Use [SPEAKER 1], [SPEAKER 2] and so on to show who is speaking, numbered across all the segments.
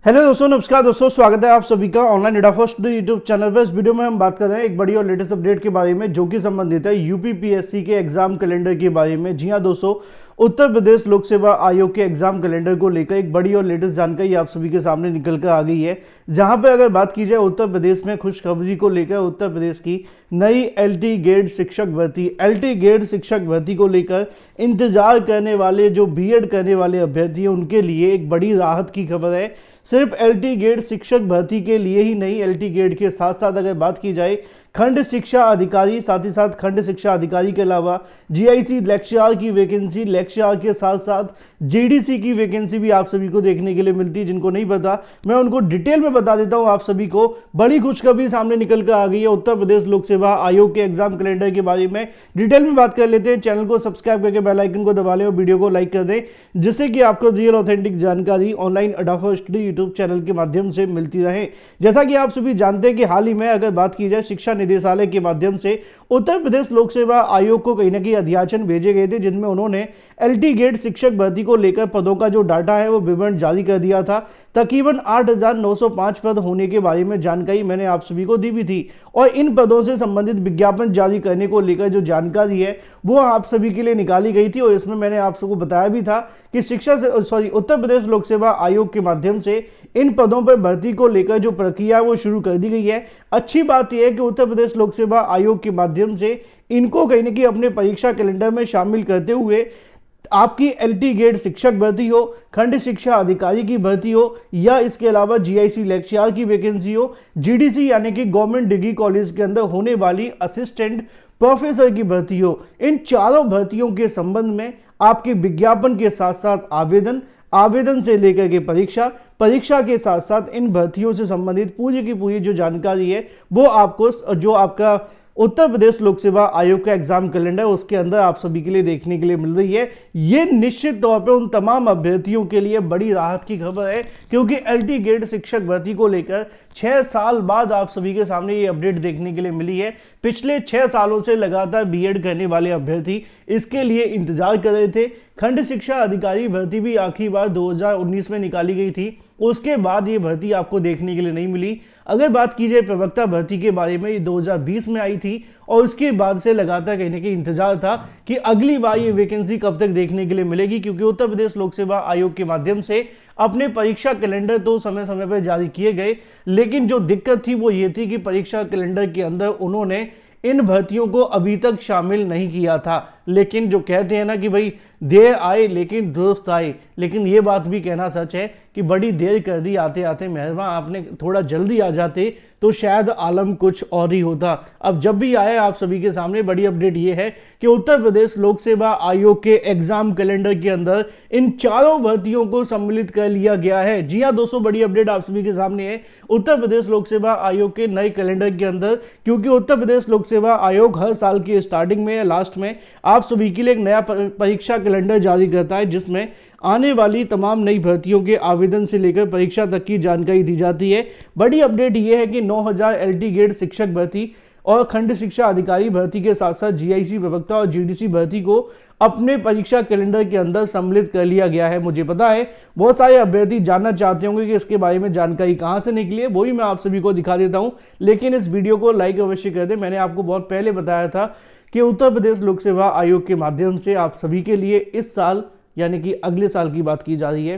[SPEAKER 1] Hello दोस्तों, नमस्कार दोस्तों, स्वागत है आप सभी का online data first YouTube channel पर। इस वीडियो में हम बात कर रहे हैं एक बड़ी और लेटेस्ट अपडेट के बारे में जो कि संबंधित है यूपीपीएससी के एग्जाम कैलेंडर के बारे में। जी हां दोस्तों, उत्तर प्रदेश लोक सेवा आयोग के एग्जाम कैलेंडर को लेकर एक बड़ी और लेटेस्ट जानकारी आप सभी के सामने निकल कर आ गई है। जहां पर अगर बात की जाए उत्तर प्रदेश में खुशखबरी को लेकर, उत्तर प्रदेश की नई एलटी ग्रेड शिक्षक भर्ती को लेकर इंतजार करने वाले जो बीएड करने वाले अभ्यर्थी हैं उनके लिए एक बड़ी राहत की खबर है। सिर्फ एलटी ग्रेड शिक्षक भर्ती के लिए ही नहीं, एलटी ग्रेड के साथ साथ अगर बात की जाए खंड शिक्षा अधिकारी, साथ ही साथ खंड शिक्षा अधिकारी के अलावा जीआईसी लेक्चरर की वैकेंसी, लेक्चरर के साथ साथ जीडीसी की वैकेंसी भी आप सभी को देखने के लिए मिलती है। जिनको नहीं पता मैं उनको डिटेल में बता देता हूं। आप सभी को बड़ी खुशखबरी सामने निकल कर आ गई है उत्तर प्रदेश लोक सेवा आयोग के एग्जाम कैलेंडर के बारे में। डिटेल में बात कर लेते हैं। चैनल को सब्सक्राइब करके बेल आइकन को दबा लें और वीडियो को लाइक कर दें, जिससे कि आपको रियल ऑथेंटिक जानकारी ऑनलाइन अडाफा स्टडी यूट्यूब चैनल के माध्यम से मिलती रहे। जैसा कि आप सभी जानते हैं कि हाल ही में अगर बात की जाए शिक्षा निदेशालय के माध्यम से उत्तर प्रदेश लोक सेवा आयोग को कहीं ना कहीं अध्याचन भेजे गए थे, जिनमें उन्होंने एलटी ग्रेड शिक्षक भर्ती को लेकर पदों का जो डाटा है वो विवरण जारी कर दिया था। तकरीबन 8,905 पद होने के बारे में जानकारी मैंने आप सभी को दी भी थी और इन पदों से संबंधित विज्ञापन जारी करने को लेकर जो जानकारी है वो आप सभी के लिए निकाली गई थी। और इसमें मैंने आप सबको बताया भी था कि उत्तर प्रदेश लोक सेवा आयोग के माध्यम से इन पदों पर भर्ती को लेकर जो प्रक्रिया है वो शुरू कर दी गई है। अच्छी बात यह है कि उत्तर प्रदेश लोक सेवा आयोग के माध्यम से इनको कहीं ना कहीं अपने परीक्षा कैलेंडर में शामिल करते हुए आपकी एलटी ग्रेड शिक्षक भर्ती हो, खंड शिक्षा अधिकारी की भर्ती हो या इसके अलावा जीआईसी लेक्चरर की वैकेंसी हो, जीडीसी यानी कि गवर्नमेंट डिग्री कॉलेज के अंदर होने वाली असिस्टेंट प्रोफेसर की भर्ती हो, इन चारों भर्तियों के संबंध में आपके विज्ञापन के साथ साथ आवेदन से लेकर के परीक्षा के साथ साथ इन भर्तियों से संबंधित पूरी की पूरी जो जानकारी है वो आपको जो आपका उत्तर प्रदेश लोक सेवा आयोग का एग्जाम कैलेंडर उसके अंदर आप सभी के लिए देखने के लिए मिल रही है। ये निश्चित तौर पे उन तमाम अभ्यर्थियों के लिए बड़ी राहत की खबर है, क्योंकि एलटी ग्रेड शिक्षक भर्ती को लेकर 6 साल बाद आप सभी के सामने ये अपडेट देखने के लिए मिली है। पिछले 6 सालों से लगातार बीएड करने वाले अभ्यर्थी इसके लिए इंतजार कर रहे थे। खंड शिक्षा अधिकारी भर्ती भी आखिरी बार 2019 में निकाली गई थी, उसके बाद ये भर्ती आपको देखने के लिए नहीं मिली। अगर बात की जाए प्रवक्ता भर्ती के बारे में, ये 2020 में आई थी और उसके बाद से लगातार कहने के इंतजार था कि अगली बार ये वैकेंसी कब तक देखने के लिए मिलेगी, क्योंकि उत्तर प्रदेश लोक सेवा आयोग के माध्यम से अपने परीक्षा कैलेंडर तो समय समय पर जारी किए गए, लेकिन जो दिक्कत थी वो ये थी कि परीक्षा कैलेंडर के अंदर उन्होंने इन भर्तियों को अभी तक शामिल नहीं किया था। लेकिन जो कहते हैं ना कि भाई देर आए लेकिन दुरुस्त आए, लेकिन ये बात भी कहना सच है कि बड़ी देर कर दी आते आते मेहरबान, आपने थोड़ा जल्दी आ जाते तो शायद आलम कुछ और ही होता। अब जब भी आया आप सभी के सामने बड़ी अपडेट ये है कि उत्तर प्रदेश लोक सेवा आयोग के एग्जाम कैलेंडर के अंदर इन चारों भर्तियों को सम्मिलित कर लिया गया है। जी हाँ दोस्तों, बड़ी अपडेट आप सभी के सामने है उत्तर प्रदेश लोक सेवा आयोग के नए कैलेंडर के अंदर, क्योंकि उत्तर प्रदेश लोक सेवा आयोग हर साल की स्टार्टिंग में या लास्ट में आप सभी के लिए एक नया परीक्षा कैलेंडर जारी करता है, जिसमें आने वाली तमाम नई भर्तियों के आवेदन से लेकर परीक्षा तक की जानकारी दी जाती है। बड़ी अपडेट यह है कि 9000 एलटी ग्रेड शिक्षक भर्ती और खंड शिक्षा अधिकारी भर्ती के साथ साथ जीआईसी प्रवक्ता और जीडीसी भर्ती को अपने परीक्षा कैलेंडर के अंदर सम्मिलित कर लिया गया है। मुझे पता है बहुत सारे अभ्यर्थी जानना चाहते होंगे कि इसके बारे में जानकारी कहां से निकली है, वही मैं आप सभी को दिखा देता हूं, लेकिन इस वीडियो को लाइक अवश्य कर दें। मैंने आपको बहुत पहले बताया था कि उत्तर प्रदेश लोक सेवा आयोग के माध्यम से आप सभी के लिए इस साल यानी कि अगले साल की बात की जा रही है,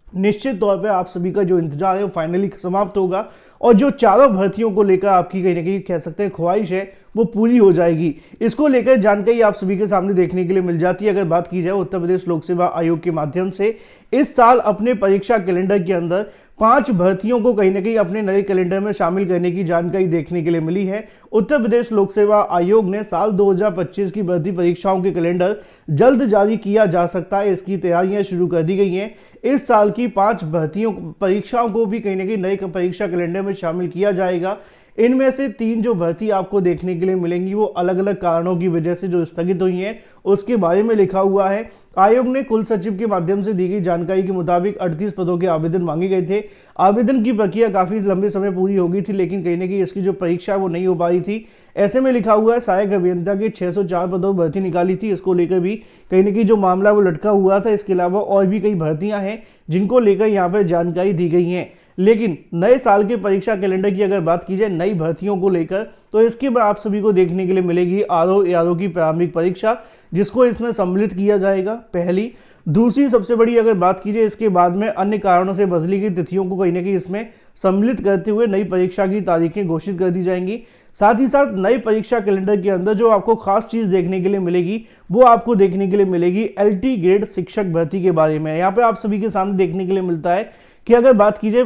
[SPEAKER 1] निश्चित तौर पे आप सभी का जो इंतजार है वो फाइनली समाप्त होगा और जो चारों भर्तियों को लेकर आपकी कहीं ना कहीं कह सकते हैं ख्वाहिश है वो पूरी हो जाएगी। इसको लेकर जानकारी आप सभी के सामने देखने के लिए मिल जाती है। अगर बात की जाए उत्तर प्रदेश लोक सेवा आयोग के माध्यम से इस साल अपने परीक्षा कैलेंडर के अंदर 5 भर्तियों को कहीं ना कहीं अपने नए कैलेंडर में शामिल करने की जानकारी देखने के लिए मिली है। उत्तर प्रदेश लोक सेवा आयोग ने साल 2025 की भर्ती परीक्षाओं के कैलेंडर जल्द जारी किया जा सकता है, इसकी तैयारियां शुरू कर दी गई हैं। इस साल की 5 भर्तियों परीक्षाओं को भी कहीं ना कहीं नए परीक्षा कैलेंडर में शामिल किया जाएगा। इनमें से 3 जो भर्ती आपको देखने के लिए मिलेंगी वो अलग अलग कारणों की वजह से जो स्थगित हुई हैं उसके बारे में लिखा हुआ है। आयोग ने कुल सचिव के माध्यम से दी गई जानकारी के मुताबिक 38 पदों के आवेदन मांगे गए थे। आवेदन की प्रक्रिया काफी लंबे समय पूरी हो गई थी, लेकिन कहीं ना कहीं इसकी जो परीक्षा वो नहीं हो पाई थी। ऐसे में लिखा हुआ है सहायक अभियंता के 604 पदों भर्ती निकाली थी। इसको लेकर भी कहीं ना कहीं जो मामला वो लटका हुआ था। इसके अलावा और भी कई भर्तियां हैं जिनको लेकर यहाँ पर जानकारी दी गई है। लेकिन नए साल के परीक्षा कैलेंडर की अगर बात की जाए नई भर्तियों को लेकर, तो इसके बाद आप सभी को देखने के लिए मिलेगी आरओ की प्रारंभिक परीक्षा, जिसको इसमें सम्मिलित किया जाएगा। पहली दूसरी सबसे बड़ी अगर बात की जाए, इसके बाद में अन्य कारणों से बदली गई तिथियों को कहीं ना कहीं इसमें सम्मिलित करते हुए नई परीक्षा की तारीखें घोषित कर दी जाएंगी। साथ ही साथ नई परीक्षा कैलेंडर के अंदर जो आपको खास चीज देखने के लिए मिलेगी वो आपको देखने के लिए मिलेगी एलटी ग्रेड शिक्षक भर्ती के बारे में। यहाँ पे आप सभी के सामने देखने के लिए मिलता है कि अगर बात की जाए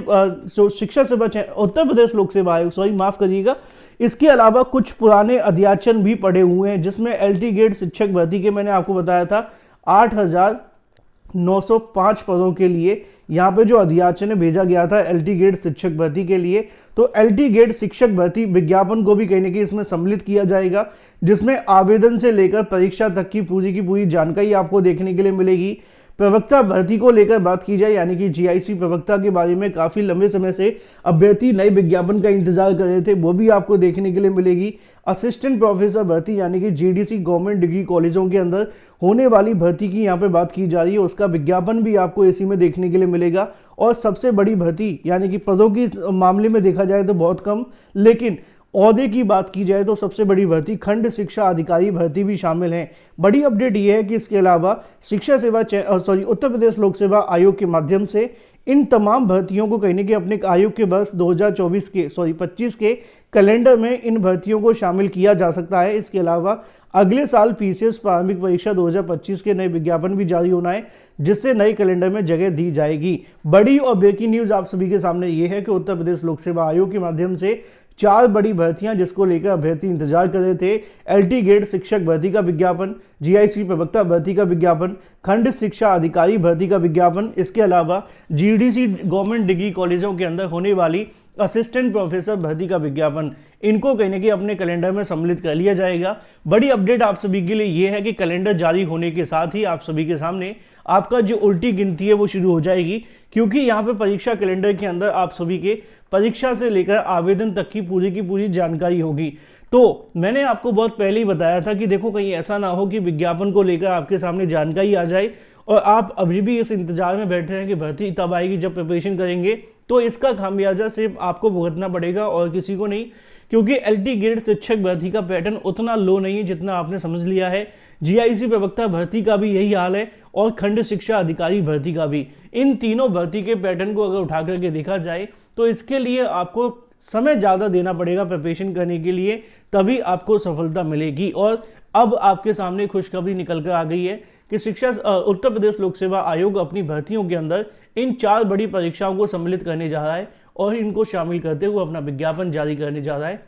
[SPEAKER 1] शिक्षा सेवा उत्तर प्रदेश लोक सेवा आयोग, सॉरी माफ करिएगा, इसके अलावा कुछ पुराने अध्याचन भी पड़े हुए हैं जिसमें एलटी ग्रेड शिक्षक भर्ती के मैंने आपको बताया था 8,905 पदों के लिए यहाँ पे जो अध्याचन भेजा गया था एलटी ग्रेड शिक्षक भर्ती के लिए। तो एलटी ग्रेड शिक्षक भर्ती विज्ञापन को भी कहीं ना कहीं इसमें सम्मिलित किया जाएगा, जिसमें आवेदन से लेकर परीक्षा तक की पूरी जानकारी आपको देखने के लिए मिलेगी। प्रवक्ता भर्ती को लेकर बात की जाए, यानी कि जीआईसी प्रवक्ता के बारे में काफी लंबे समय से अभ्यर्थी नए विज्ञापन का इंतजार कर रहे थे, वो भी आपको देखने के लिए मिलेगी। असिस्टेंट प्रोफेसर भर्ती यानी कि जीडीसी गवर्नमेंट डिग्री कॉलेजों के अंदर होने वाली भर्ती की यहाँ पे बात की जा रही है, उसका विज्ञापन भी आपको इसी में देखने के लिए मिलेगा। और सबसे बड़ी भर्ती यानी कि पदों की मामले में देखा जाए तो बहुत कम, लेकिन ओहदे की बात की जाए तो सबसे बड़ी भर्ती खंड शिक्षा अधिकारी भर्ती भी शामिल है। बड़ी अपडेट यह है कि इसके अलावा शिक्षा सेवा उत्तर प्रदेश लोक सेवा आयोग के माध्यम से इन तमाम भर्तियों को कहीं ना कहीं अपने आयोग के वर्ष 25 के कैलेंडर में इन भर्तियों को शामिल किया जा सकता है। इसके अलावा अगले साल पीसीएस प्रारंभिक परीक्षा 2025 के नए विज्ञापन भी जारी होना है, जिससे नए कैलेंडर में जगह दी जाएगी। बड़ी और ब्रेकिंग न्यूज आप सभी के सामने ये है कि उत्तर प्रदेश लोक सेवा आयोग के माध्यम से 4 बड़ी भर्तियां जिसको लेकर अभ्यर्थी इंतजार कर रहे थे, एलटी ग्रेड शिक्षक भर्ती का विज्ञापन, जीआईसी प्रवक्ता भर्ती का विज्ञापन, खंड शिक्षा अधिकारी भर्ती का विज्ञापन, इसके अलावा जीडीसी गवर्नमेंट डिग्री कॉलेजों के अंदर होने वाली असिस्टेंट प्रोफेसर भर्ती का विज्ञापन, इनको कहीं ना कहीं अपने कैलेंडर में सम्मिलित कर लिया जाएगा। बड़ी अपडेट आप सभी के लिए ये है कि कैलेंडर जारी होने के साथ ही आप सभी के सामने आपका जो उल्टी गिनती है वो शुरू हो जाएगी, क्योंकि यहाँ पे परीक्षा कैलेंडर के अंदर आप सभी के परीक्षा से लेकर आवेदन तक की पूरी जानकारी होगी। तो मैंने आपको बहुत पहले ही बताया था कि देखो कहीं ऐसा ना हो कि विज्ञापन को लेकर आपके सामने जानकारी आ जाए और आप अभी भी इस इंतजार में बैठे हैं कि भर्ती तब आएगी जब प्रिपरेशन करेंगे, तो इसका खामियाजा सिर्फ आपको भुगतना पड़ेगा और किसी को नहीं, क्योंकि एलटी ग्रेड शिक्षक भर्ती का पैटर्न उतना लो नहीं है जितना आपने समझ लिया है। जीआईसी प्रवक्ता भर्ती का भी यही हाल है और खंड शिक्षा अधिकारी भर्ती का भी। इन तीनों भर्ती के पैटर्न को अगर उठा करके देखा जाए तो इसके लिए आपको समय ज़्यादा देना पड़ेगा प्रिपरेशन करने के लिए, तभी आपको सफलता मिलेगी। और अब आपके सामने खुशखबरी निकल कर आ गई है कि उत्तर प्रदेश लोक सेवा आयोग अपनी भर्तियों के अंदर इन 4 बड़ी परीक्षाओं को सम्मिलित करने जा रहा है और इनको शामिल करते हुए अपना विज्ञापन जारी करने जा रहा है।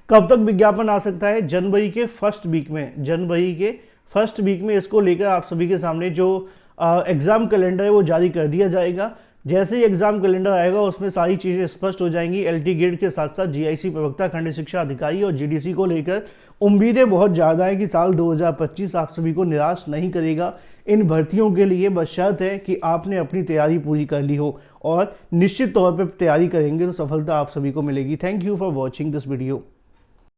[SPEAKER 1] कब तक विज्ञापन आ सकता है? जनवरी के फर्स्ट वीक में इसको लेकर आप सभी के सामने जो एग्जाम कैलेंडर है वो जारी कर दिया जाएगा। जैसे ही एग्जाम कैलेंडर आएगा उसमें सारी चीज़ें स्पष्ट हो जाएंगी। एलटी ग्रेड के साथ साथ जीआईसी प्रवक्ता, खंड शिक्षा अधिकारी और जीडीसी को लेकर उम्मीदें बहुत ज़्यादा है कि साल 2025 आप सभी को निराश नहीं करेगा इन भर्तियों के लिए, बस शर्त है कि आपने अपनी तैयारी पूरी कर ली हो और निश्चित तौर पर तैयारी करेंगे तो सफलता आप सभी को मिलेगी। Thank you for watching this video.